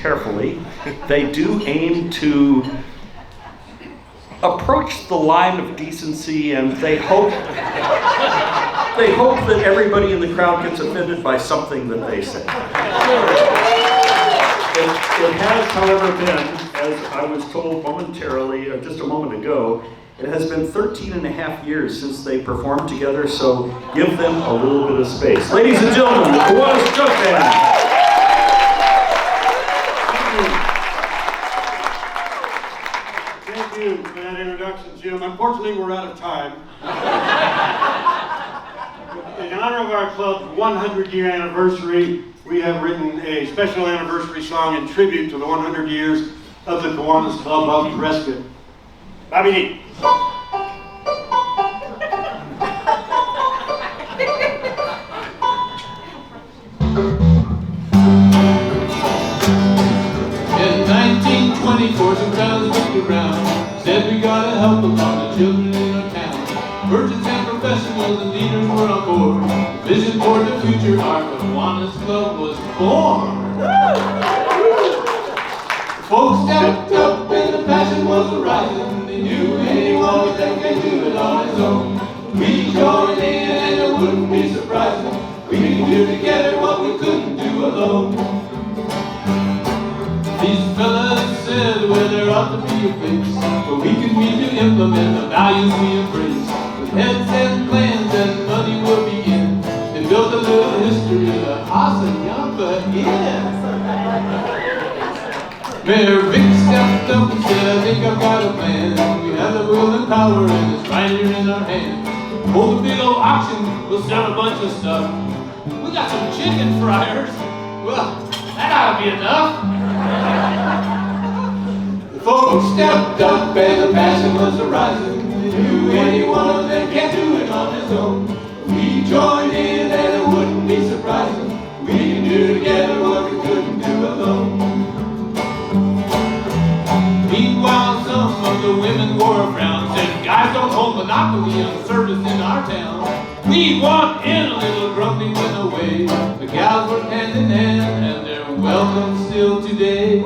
carefully. They do aim to approach the line of decency, and they hope that everybody in the crowd gets offended by something that they say. It has, however, been, as I was told momentarily, just a moment ago, it has been 13 and a half years since they performed together, so give them a little bit of space. Ladies and gentlemen, the Kiwanis Jug Band. Thank you for that introduction, Jim. Unfortunately, we're out of time. In honor of our club's 100-year anniversary, we have written a special anniversary song in tribute to the 100 years of the Kiwanis Club of Prescott. Bobby D. In 1924, some fellas looked around, said we gotta help along the children in our town. Merchants and professionals and leaders were on board. Vision toward the future, our Kiwanis Club was born. Folks stepped up and the passion was arising. They knew anyone that can do it on his own. We joined in and it wouldn't be surprising. We can do together what we couldn't do alone. These fellas said, well, there ought to be a fix, but we can meet to implement the values we embrace. With heads and plans and money will begin. They built a little history of the house and yonder inn. Mayor Vic stepped up and said, I think I've got a plan. We have the will and power and it's right here in our hand. Hold a big old auction, we'll sell a bunch of stuff. We got some chicken fryers. Well, that ought to be enough. The folks stepped up and the passion was arising. They knew any one of them can't do it on his own. We joined in and it wouldn't be surprising. We can do together what we couldn't do alone. Meanwhile, some of the women wore a frown, said, guys don't hold monopoly on service in our town. We walked in a little grumpy, went away. The gals were hand in hand and they're welcome still today.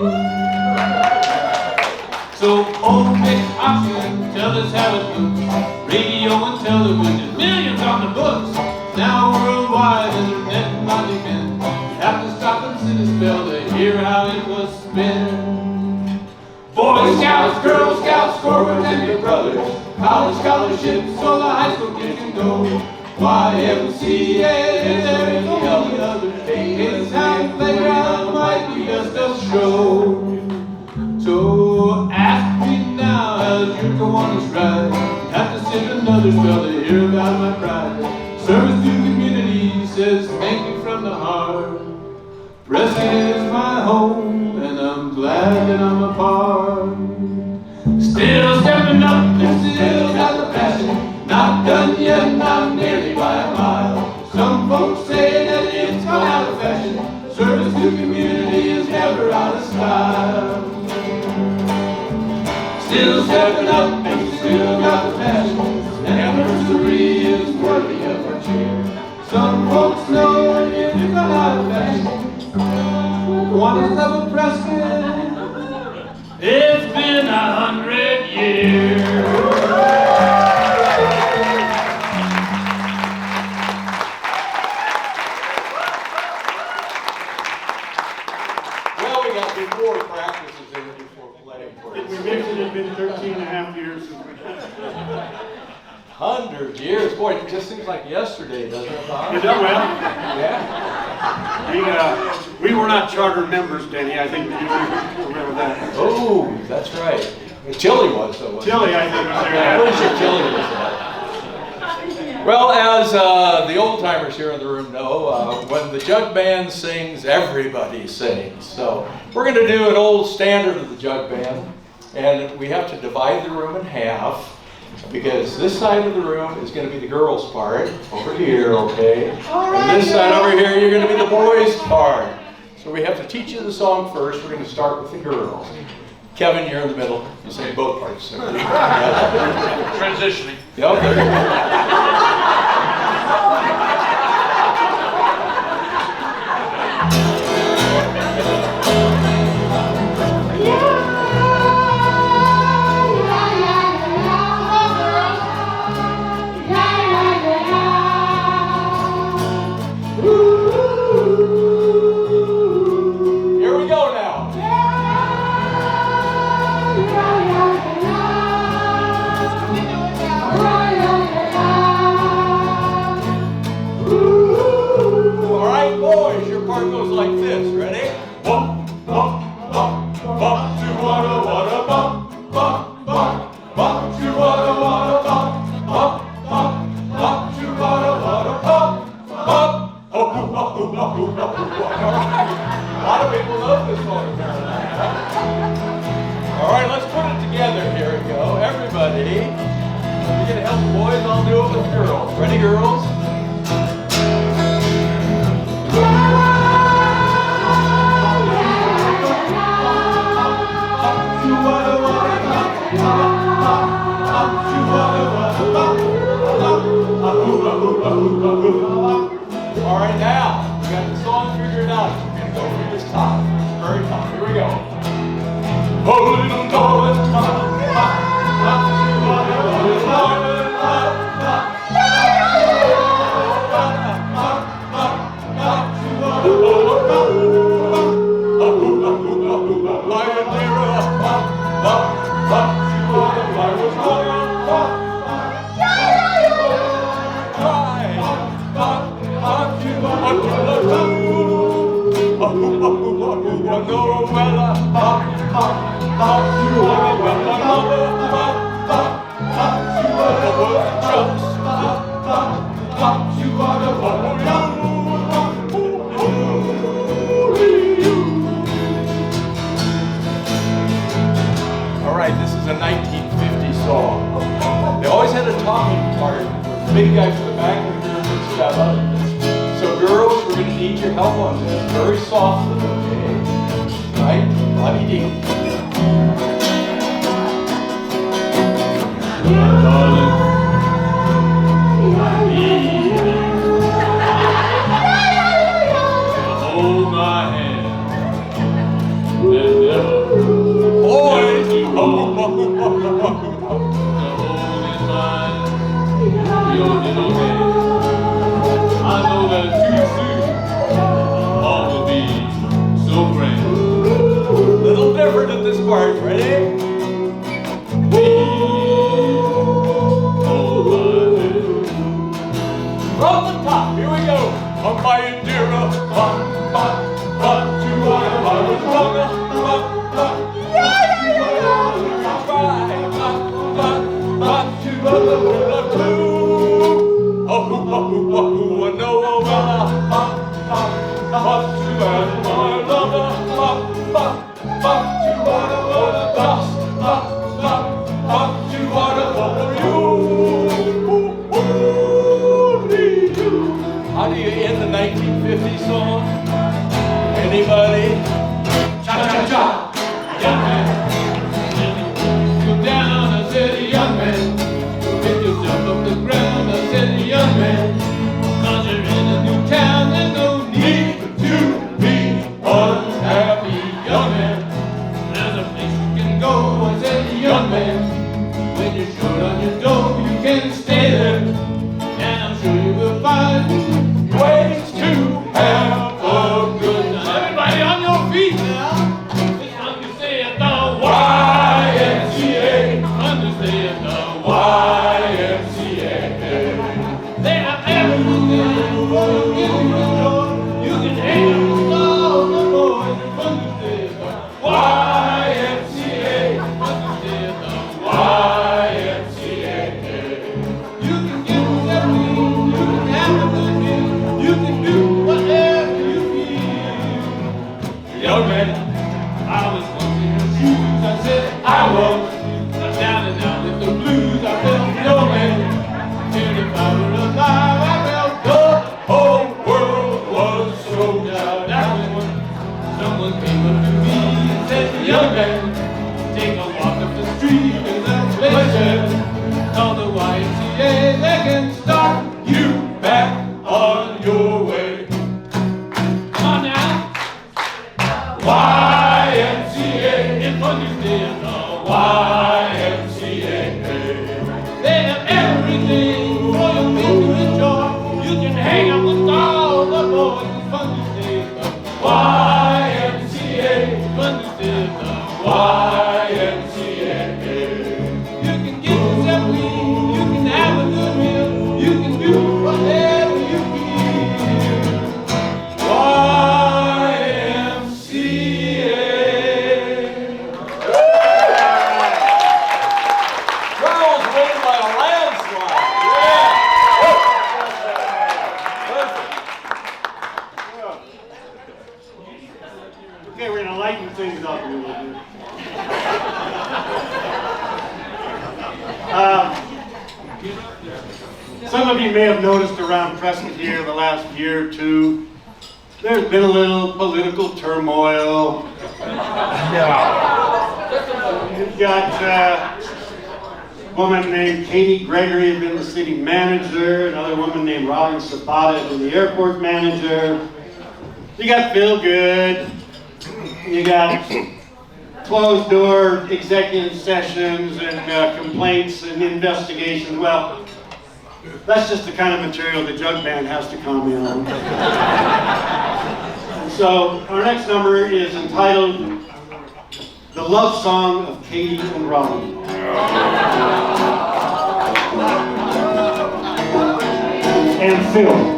So old Vic Auction, tell us how it looks. Radio and television, millions on the books. Now worldwide, internet and on demand. You have to stop and sit a spell to hear how it was spent. Boy Scouts, Girl Scouts, Corps and your brothers. College scholarships so the high school kids can go. YMCA and there is no other. Kids Town Playground might be just a show. So ask me now, how's your Kiwanis ride? Have to sit another spell to hear about my pride. Service to community says thank you from the heart. Prescott is my home and I'm glad that I'm a part. Still stepping up and still got the passion. Not done yet, not nearly by a mile. Some folks say that it's gone out of fashion. Service to community is never out of style. Still stepping up and still got the passion. The anniversary is worthy of a cheer. Some folks know it's gone out of fashion. Kiwanis Club of Prescott. It's been 100 years. Well, we got before practices in before playing. We mentioned it's been 13 and a half years since we 100 years, boy, it just seems like yesterday, doesn't it, Bob? You done well. Yeah. We were not charter members, Denny. I think you remember that. Oh, that's right. Chili was, though. Chili, I think, was there. I'm pretty sure Chili was there. Well, as the old timers here in the room know, when the jug band sings, everybody sings. So we're going to do an old standard of the jug band, and we have to divide the room in half. Because this side of the room is going to be the girls' part, over here, okay? And this side over here, you're going to be the boys' part. So we have to teach you the song first. We're going to start with the girls. Kevin, you're in the middle. You sing both parts. Transitioning. Yep, there you go. part goes like this. Ready? Bump, bump, bump, bump, Chihuahua, wada, bump, bump, bump, bump, Chihuahua, wada, bump, bump, bump, bump, Chihuahua, wada, bump, bump. Oh, oh, oh, oh, oh, oh, oh. All right. A lot of people love this song apparently. All right, let's put it together. Here we go. Everybody, you're going to help the boys, I'll do it with the girls. Ready, girls? All right, now, we got the song figured out. We're going to go through this top, very top. Here we go. Oh, little darling, All right, this is a 1950 song. They always had a talking part. The big guy from the back of the group would step up. So girls, we're going to need your help on this. Very softly, okay? Right? Bobby-dee. Darling, I need you. Hold my hand. There's never Boys! the hold is mine. Your little hand. I know that too soon all will be so grand. Little different at this part. Ready? From the top, here we go. On my Indira, pop, pop, pop, you are the virus, pop, pop, pop, yeah, pop, pop, pop, you are the winner too. Oh, oh, oh, oh, I know, pop, pop, pop, you are my lover, pop, pop, pop, you are the winner, pop, pop, pop, pop, you are the winner, you. How do you end the 1950 song? Anybody? Cha-cha-cha! Young man, go down, I said, young man. Pick yourself up the ground, I said, young man. 'Cause you're in a new town, there's no need to be unhappy, young man. There's a place you can go, I said, young man. When you're short on your dough, you can stay there. And I'm sure you will find ways to have a good time. Everybody on your feet now. It's time to say it the YMCA. Time to say it the YMCA. They have everything for you to enjoy. You can hang out with all the boys. It's fun to say it the YMCA. Fun to say it the YMCA. You can get everything. You can have a good meal. You can do whatever you feel. Young man, I was once in your shoes. I said I was. Down and out with the blues. I felt no man. And if I were alive, I felt the whole world was so down. That's when someone came up to me and said, young man, take a walk up the street and let's pleasure. Call the YMCA, they can start you back on your way. Come on now. YMCA, it's fun to stay at the YMCA. They have everything for your feet to enjoy. You can hang out with all the boys. It's fun to stay at the YMCA. It's fun to stay at the YMCA. You can get yourself clean. You can have a good meal. You can do whatever you feel. YMCA. yourself a little bit. Some of you may have noticed around Prescott here the last year or two, there's been a little political turmoil. You've got a woman named Katie Gregory has been the city manager, another woman named Robin Sabata has been the airport manager. You got Phil Good, you got closed door executive sessions and complaints and investigations. Well, that's just the kind of material the jug band has to comment on. So our next number is entitled The Love Song of Katie and Robin. And Phil.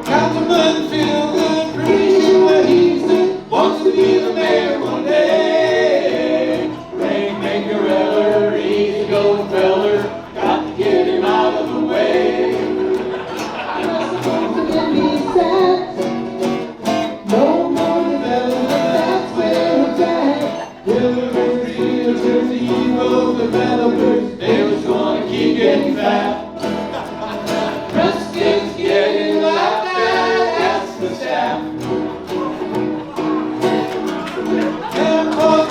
Councilman feel good, pretty what he's doing. Wants to be the mayor one day. Rainmaker ever, easy going feller. Got to get him out of the way. No more development, that's where it's at. Developers, realtors, evil developers, they was gonna keep getting fat. Prescott's getting laughed at, that's the staff. And boys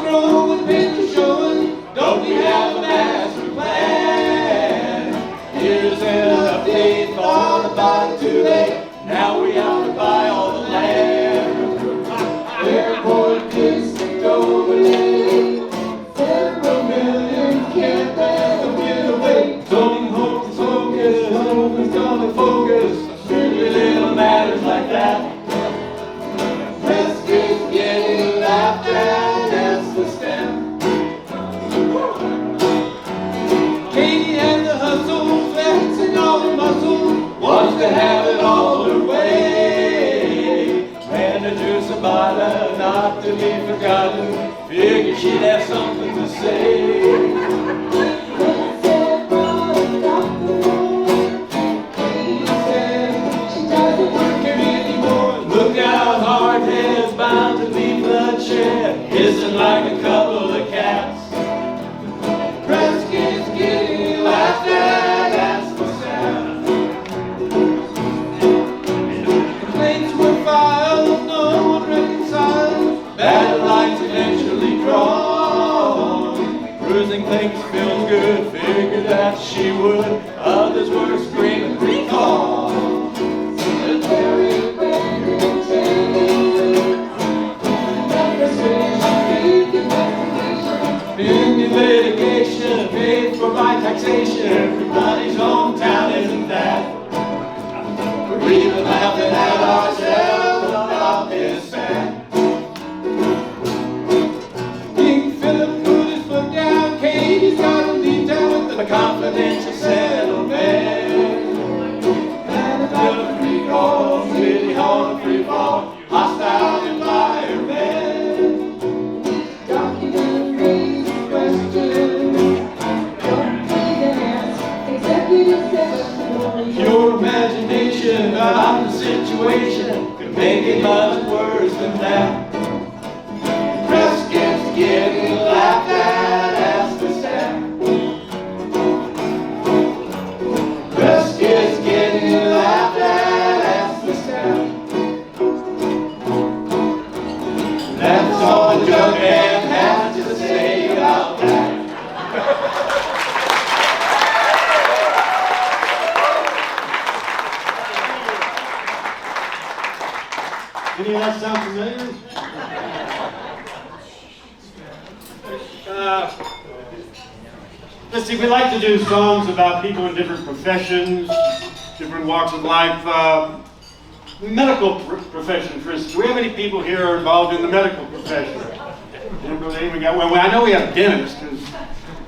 growing, pictures showing, don't we have a master plan? Here's an update, thought about it too late, now we have to buy all the land. Airport district overlay, several million, can't let them get away. Zoning hocus pocus, nobody's gonna focus, strictly little matters like that. Prescott's getting laughed at, that's the stem. Katie had the hustle, flexing all her muscle, wants to have it all her way. Manager Sabata, not to be forgotten, figured she'd have something to say. Look out, hard heads bound to be bloodshed, hissing like a couple of cats. Prescott's getting laughed at, that's the sound. Complaints were filed, no one reconciled, battle lines eventually drawn. Bruising things feels good, figured that she would, others were screaming recall. In litigation, paid for by taxation, everybody's hometown isn't that. We're even laughing at ourselves about this man. King Philip put his foot down, Katie's got to leave town with a confidential settlement. And another free call, city hall, free fall, hostile environment. Your imagination about the situation could make it much worse than that. Prescott's getting laughed at, that's the staff. Prescott's getting laughed at, that's the staff. That's all the jug band has to say about that. Any of that sound familiar? Let's see, we like to do songs about people in different professions, different walks of life. Medical profession, for instance. Do we have any people here who are involved in the medical profession? We got, well, I know we have a dentist.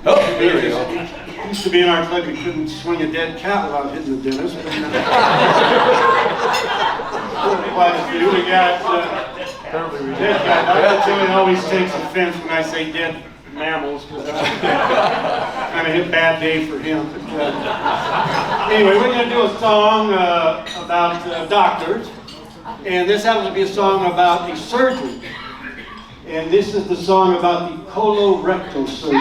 Oh, there we go. He used to be in our club, he couldn't swing a dead cat without hitting the dentist. Quite a few. We got dead cat. Joey always takes offense when I say dead man. mammals, because kind of hit bad day for him. But, anyway, we're going to do a song about doctors, and this happens to be a song about a surgeon. And this is the song about the colorectal surgeon.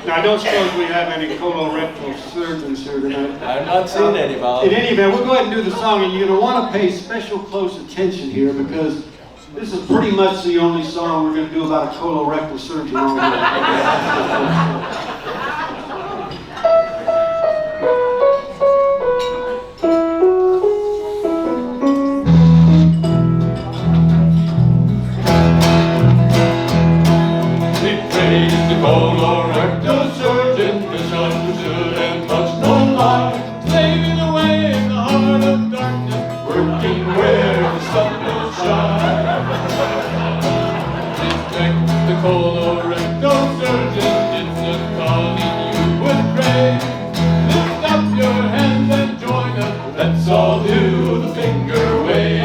Now, I don't suppose we have any colorectal surgeons here tonight. I'm not seeing any, Bob. In any event, we'll go ahead and do the song, and you're going to want to pay special close attention here, because this is pretty much the only song we're going to do about a colorectal surgeon all year. Colorectal surgeon, misunderstood and much no lie, slaving away in the heart of darkness, working where the sun will shine. Respect the colorectal surgeon, it's a calling you would pray. Lift up your hands and join us, let's all do the finger wave.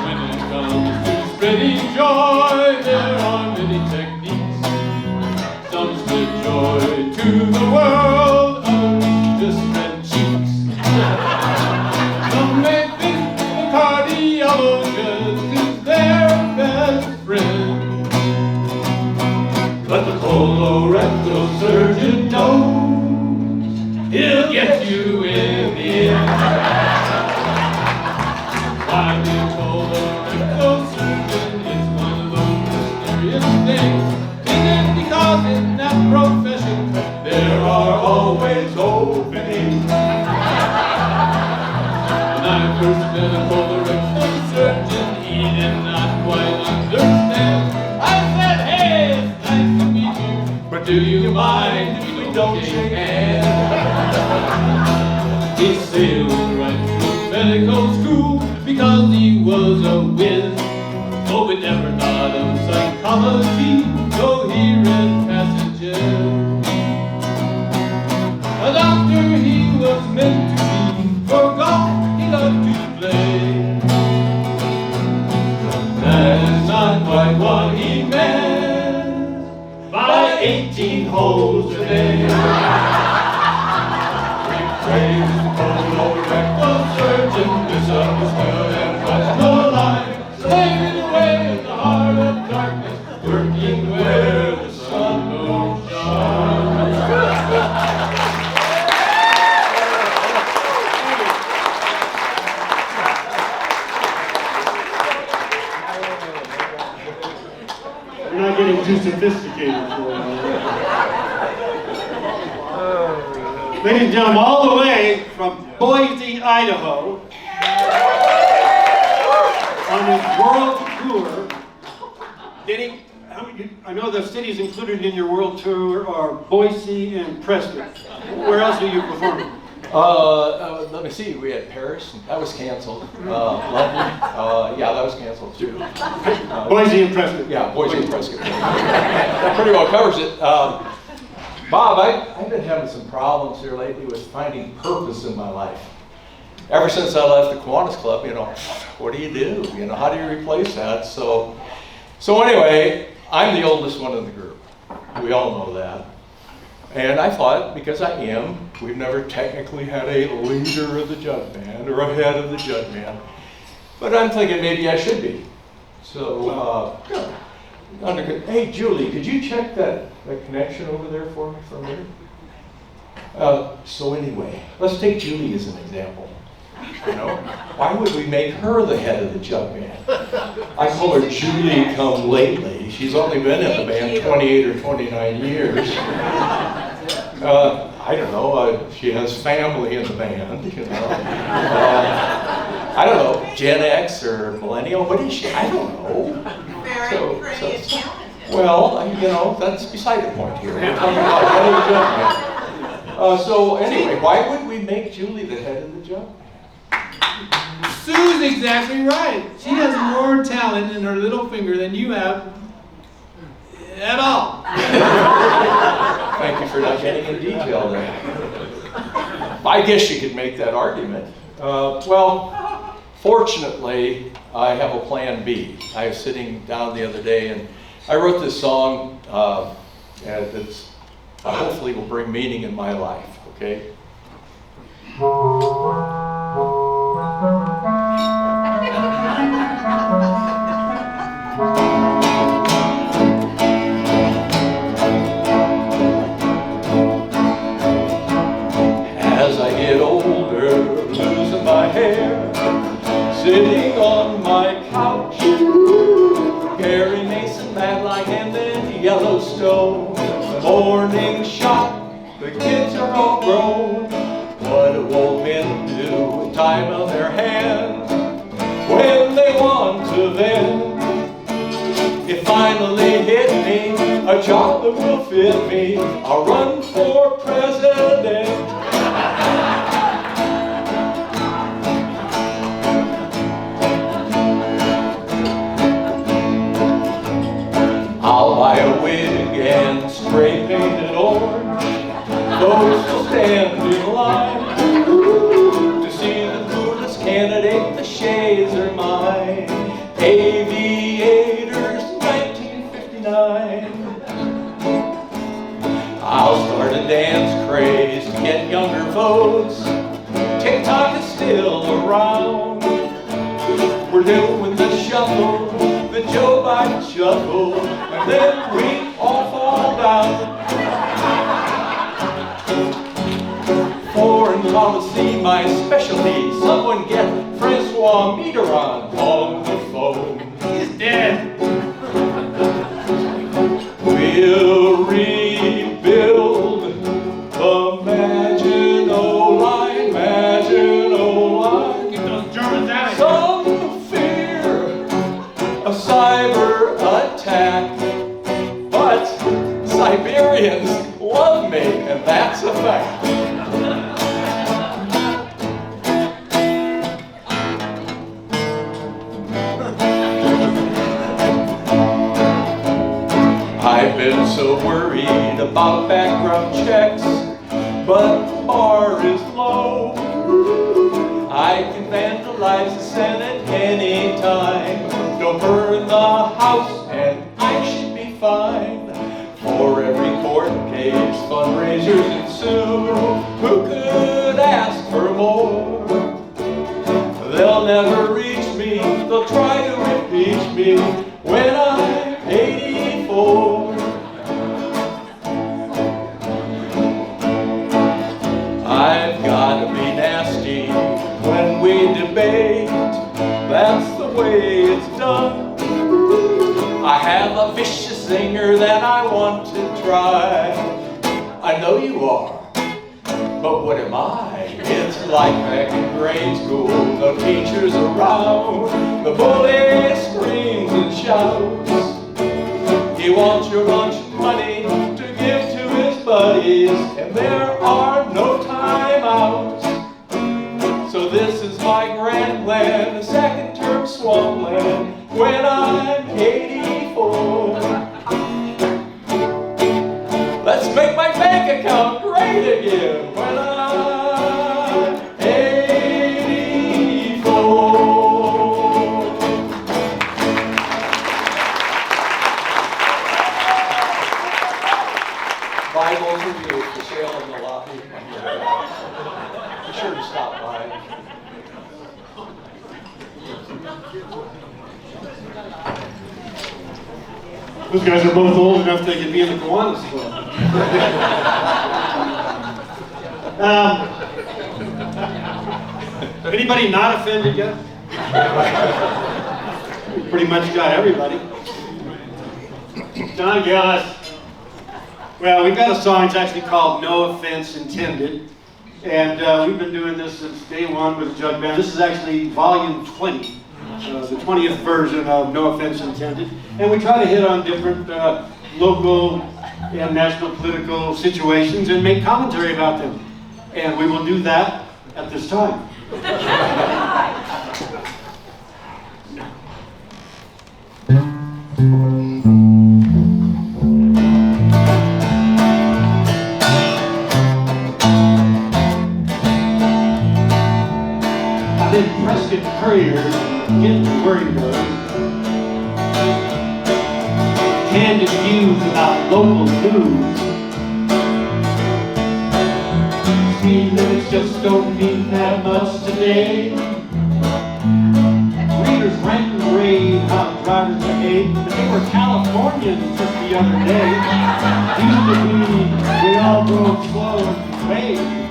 When it comes to spreading joy, there are many techniques. Some spread joy to the world, others just spread cheeks. Some may think the cardiologist is their best friend, but the colorectal surgeon knows he'll get you in the end. Why the colorectal surgeon is one of those mysterious things. Because in that profession, there are always openings. When I first met a colorectal surgeon, he did not quite understand. I said, hey, it's nice to meet you, but do you mind if we don't shake hands? He sailed right through medical school because he was a whiz. Oh, but never thought of psychology, so he read passages. A doctor he was meant to be, for golf he loved to play. That is not quite what he meant by 18 holes a day. We praise the colorectal surgeon, misunderstood and much no lie, slaving away in the heart of darkness, working where the sun don't shine. We're not getting too sophisticated for it. Ladies and gentlemen, all the way from Boise, Idaho, on his world tour. Denny, I know the cities included in your world tour are Boise and Prescott. Where else are you performing? Let me see. We had Paris. That was canceled. London. Yeah, that was canceled too. Boise and Prescott. Yeah, Boise and Prescott. That pretty well covers it. Bob, I've been having some problems here lately with finding purpose in my life. Ever since I left the Kiwanis Club, what do you do? How do you replace that? So anyway, I'm the oldest one in the group. We all know that. And I thought, because I am, we've never technically had a leader of the jug band or a head of the jug band. But I'm thinking maybe I should be. So, hey, Julie, could you check that connection over there for me for a minute? So anyway, let's take Julie as an example. Why would we make her the head of the jug band? I call her Julie come lately. She's only been in the band 28 or 29 years. I don't know, she has family in the band, I don't know, Gen X or millennial, what is she? I don't know. Very pretty and talented. Well, that's beside the point here. We're talking about head of the jug band. So anyway, why would we make Julie the head of the jug band? Sue's exactly right. She has more talent in her little finger than you have at all. Thank you for not getting in detail there. I guess you could make that argument. Well, fortunately, I have a plan B. I was sitting down the other day and I wrote this song and it's hopefully will bring meaning in my life, okay? As I get older, losing my hair, sitting on my couch, Perry Mason, Matlock, and then Yellowstone. The morning shop, the kids are all grown. What do old men do with time on their hands when they want to vent? It finally hit me, a job that will fit me. I'll run for president. I'll buy a wig and spray paint it orange. Folks will stand in line to see the coolest candidate. The shades are mine. Aviators, 1959. I'll start a dance craze to get younger votes. TikTok is still around. We're doing the shuffle, the Joe Biden shuffle, and then we all fall down. Foreign policy, my specialty. Someone get Francois Mitterrand on the phone. He's dead. We'll rebuild the Maginot Line, Maginot Line. Get those Germans out of here. Some fear a cyber attack, but Siberians love me, and that's a fact. I've been so worried about background checks, but the bar is low. I can vandalize the Senate anytime. Don't burn the House and I should be fine. For every court case, fundraisers ensue. Who could ask for more? They'll never reach me, they'll try to impeach me when I'm 84. I've gotta be nasty when we debate, that's the way it's done. I have a vicious zinger that I want to try. I know you are, but what am I? It's like back in grade school, no teachers around. The bully screams and shouts. He wants your lunch money to give to his buddies, and there are no timeouts. So this is my grand plan, a second term swampland, when I'm 84. Let's make my bank account great again when I'm 84. Bibles are used for sale in the lobby. Be sure to stop by. Those guys are both old enough they can be in the Kiwanis Club. Anybody not offended yet? Pretty much got everybody. John Gillis. Well, we've got a song that's actually called No Offense Intended. And we've been doing this since day one with the Jug Band. This is actually volume 20. The 20th version of No Offense Intended. And we try to hit on different local and national political situations and make commentary about them. And we will do that at this time. I'm in Prescott, courier getting where he goes. Candid views about local news. Speed limits just don't mean that much today. Readers rant and rave how drivers behave, but they were Californians just the other day. Used to be, we all drove slow and waved.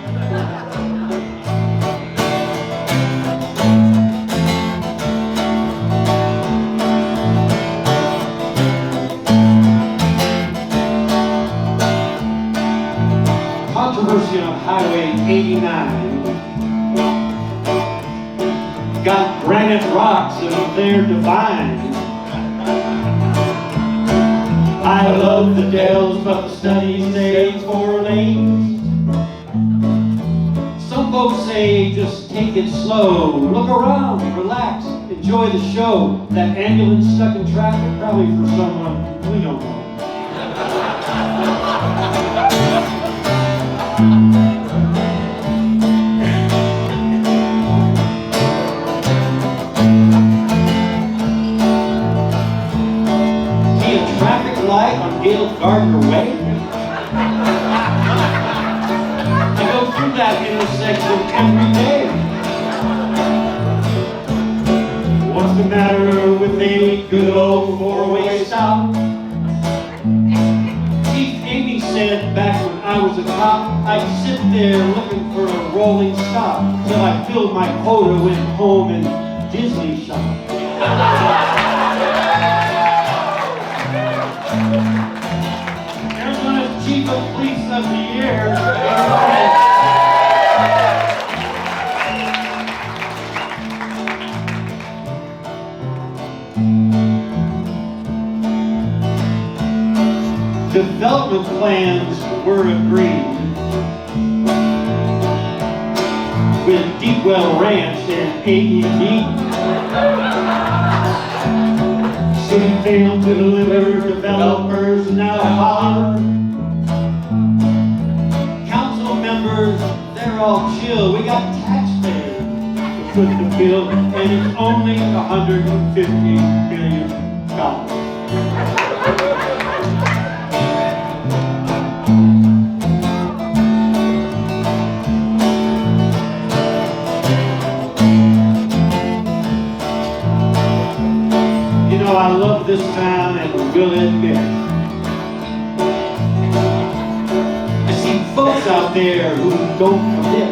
Controversy on Highway 89. Got granite rocks and they're divine. I love the dells, but the studies say it's 4 lanes. Some folks say just take it slow. Look around, relax, enjoy the show. That ambulance stuck in traffic, probably for someone we don't know. On Gale Gardner Way. I go through that intersection every day. What's the matter with a good old 4-way stop? Chief Amy said back when I was a cop, I'd sit there looking for a rolling stop till I filled my quota, went home and Disney shop. Arizona's Chief of Police of the Year. Development plans were agreed with Deepwell Ranch and AED. City failed to deliver, developers now holler. Council members, they're all chill. We got taxpayers to foot the bill, and it's only $150 billion. I love this town and will admit I see folks out there who don't commit.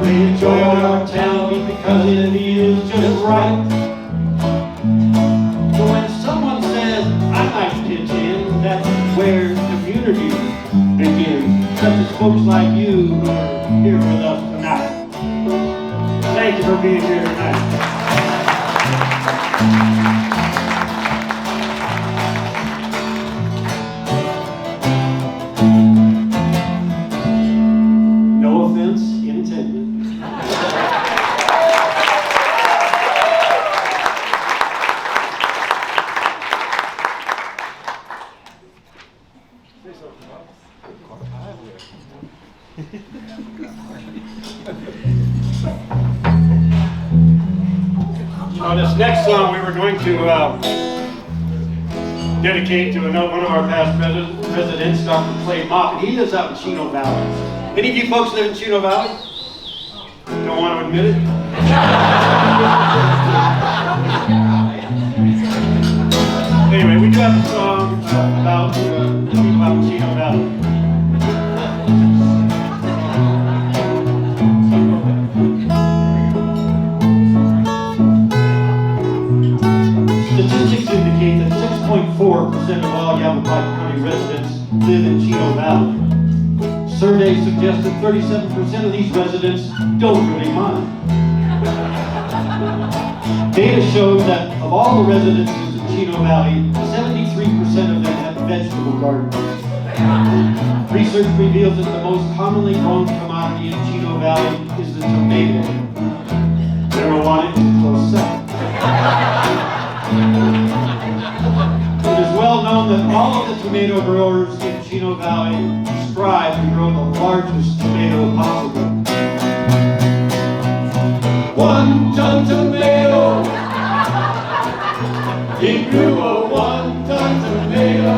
They enjoy our town because it feels just right. So when someone says, I might pitch in, that's where community begins. Such as folks like you who are here with us tonight. Thank you for being here tonight. No offense intended. This next song we were going to dedicate to one of our past residents, Dr. Clay Moffitt. He lives out in Chino Valley. Any of you folks live in Chino Valley? Don't want to admit it? Anyway, we do have a song about people out in Chino Valley. Statistics indicate that 6.4% of all Yavapai County residents live in Chino Valley. Surveys suggest that 37% of these residents don't really mind. Data shows that of all the residences in Chino Valley, 73% of them have vegetable gardens. Research reveals that the most commonly grown commodity in Chino Valley is the tomato. Marijuana is a close second. It is well known that all of the tomato growers in Chino Valley strive to grow the largest tomato possible. 1-ton tomato. He grew a 1-ton tomato.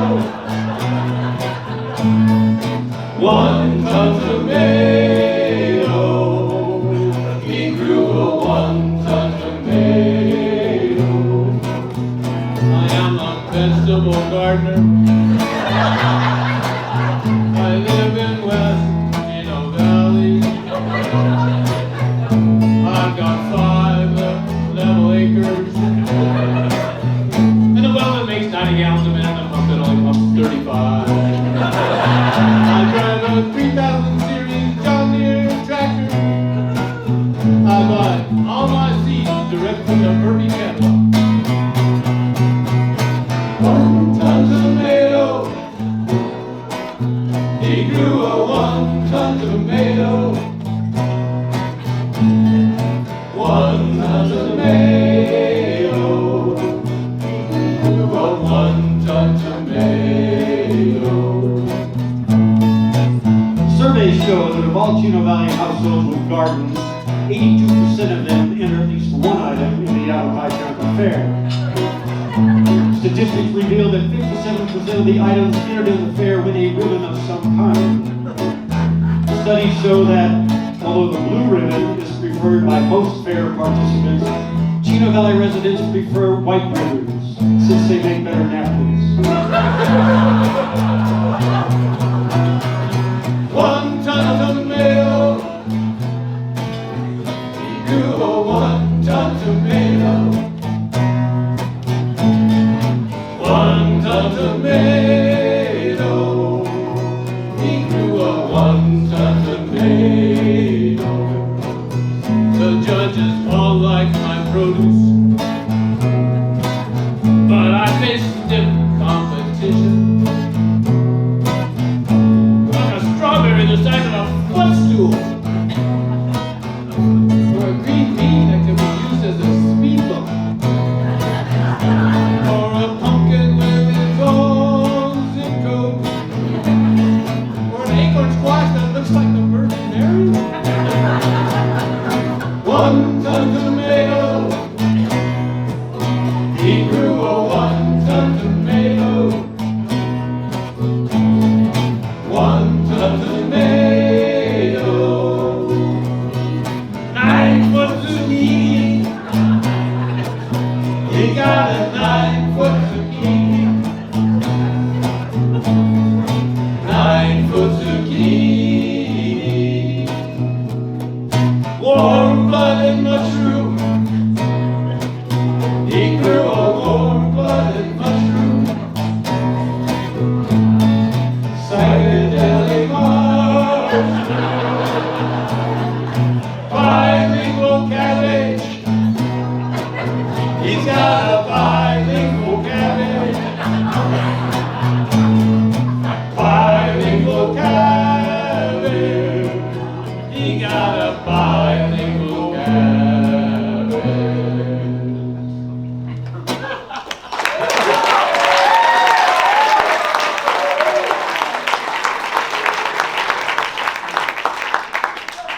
1-ton tomato. He grew a 1-ton tomato. I am a vegetable gardener. I live in West Chino Valley. I've got 5 level acres. And a well that makes 90 gallons a minute and a pump that only pumps 35. I drive a 3000 series John Deere tractor. I buy all my seeds direct from the Murphy catalog. 1-ton tomato. He grew a 1-ton tomato. 1-ton tomato. He grew a 1-ton tomato. Surveys show that of all Chino Valley households with gardens, 82% of them enter at least one item in the Yavapai County Fair. Statistics reveal that 57% of the items entered in the fair win a ribbon of some kind. Studies show that although the blue ribbon is preferred by most fair participants, Chino Valley residents prefer white ribbons since they make better napkins. 1-ton tomato. He grew a 1-ton tomato. 1-ton tomato. He grew a 1-ton tomato. The judges all like my produce, but I face stiff competition. Like a strawberry the size of a footstool, or a green bean that can be used as a speed bump, or a pumpkin with its own zip code, or an acorn squash that looks like the Virgin Mary. 1-ton tomato. He grew a 1-ton tomato. 1-ton tomato. 9-foot zucchini. He got a 9-foot zucchini. 9-foot zucchini. Warm-blooded mushroom. He grew a warm-blooded mushroom. Psychedelic mushroom. Bilingual cabbage. He's got a bilingual cabbage. Bilingual cabbage. He got a bilingual cabbage.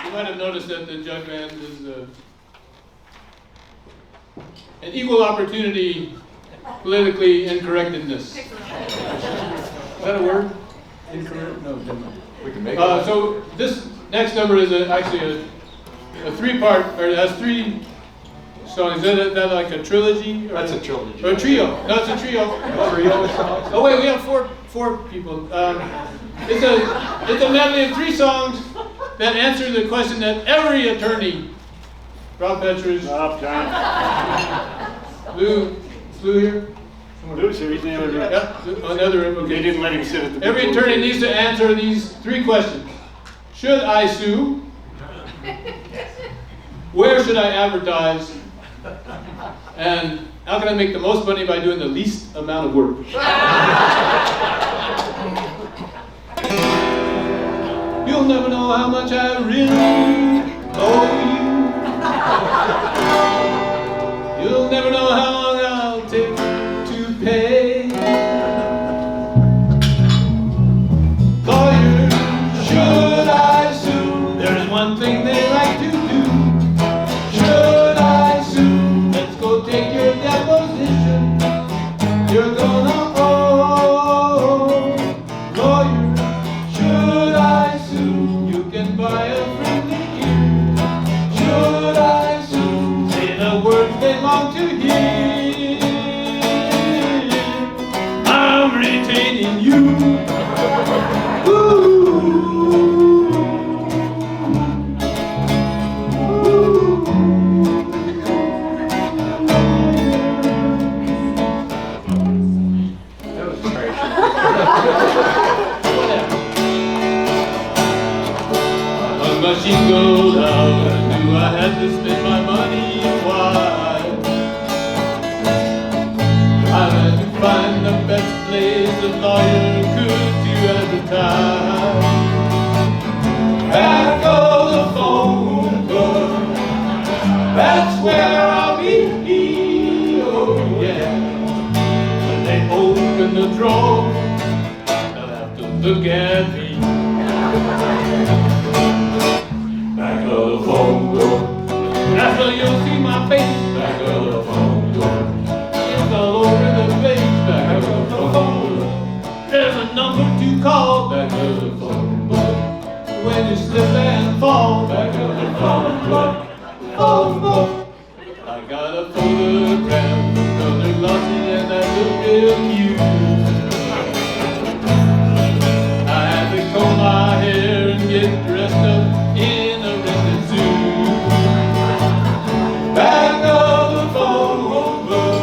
You might have noticed that the jug band is an equal opportunity politically incorrectness. Is that a word? Incorrect? No, never mind. We can make it. So this next number is actually a 3-part, or it has 3 songs. Is that like a trilogy? Or That's a trilogy. Or a trio? No, it's a trio. Trio songs? Oh wait, we have four people. It's a medley of 3 songs that answer the question that every attorney, Rob Petridge, Stop, John. Lou here? Lou's here, he's in the other room. Yeah, another room. They Okay. didn't let him sit at the big Every board. attorney needs to answer these 3 questions. Should I sue? Where should I advertise? And how can I make the most money by doing the least amount of work? You'll never know how much I really owe you. You'll never know how long I'll take to pay. Lawyers, should I sue? There's one thing they like to do. Should she goes out, I knew I had to spend my money wise. I had to find the best place a lawyer could to advertise. Back of the phone book, that's where I'll be, oh yeah. When they open the drawer, they'll have to look at me. Back of the phone book, that's where you'll see my face. Back of the phone book, it's all over the place. Back of the phone book, there's a number to call. Back of the phone book, when you slip and fall. Back of the phone book, phone book. I got a photograph of Brother Lossie and that look real cute. I had to comb my hair and get dressed up in a rented suit. Back of the phone book,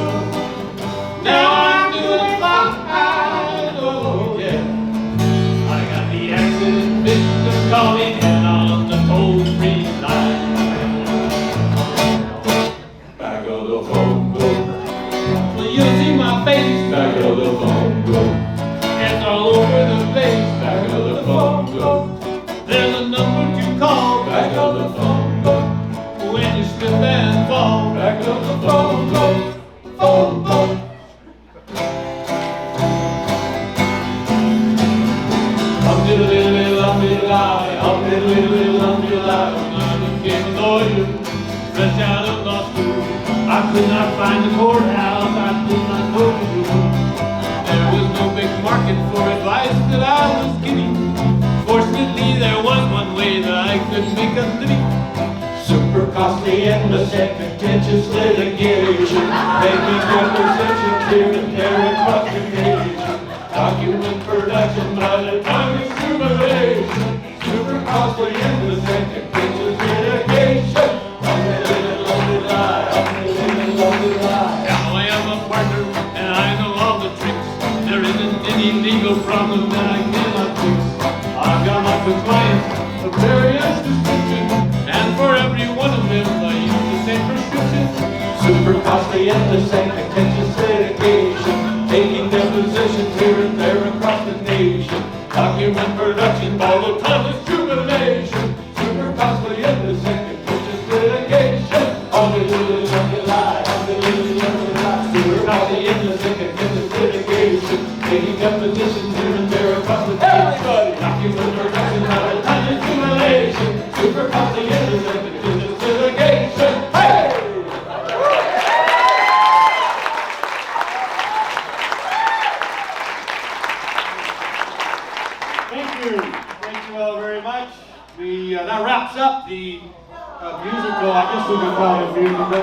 now I'm doing fine, oh yeah. I got the accident victim calling in on the toll-free line. Back of the phone book, well, you'll see my face. Back of the phone book, it's all over the place. Back of the phone book, there's a number to call. Back of the phone book, when you slip and fall. Back of the phone book, phone book. When I became a lawyer, fresh out of law school, I could not find the courthouse, I did not know the rules. There was no big market for advice that I was getting. Fortunately, there was one way that I could make a living. Super costly and the contentious litigation, making depositions here and there across the nation. Document production by the time of accumulation. Super costly and the contentious litigation. Now I am a partner and I know all the tricks. There isn't any legal problem that I cannot fix. I've got lots of clients of various descriptions, and for every one of them I use the same prescription. Super costly and the same contentious litigation, taking depositions here and there across the nation. Document production by the time of accumulation. Super costly and the same contentious litigation. Super costly and the same contentious litigation, taking depositions here and there across the nation. Document production by the time of accumulation. Super costly and the same contentious litigation. Hey! Thank you all very much. That wraps up the musical, I guess we could call it musical.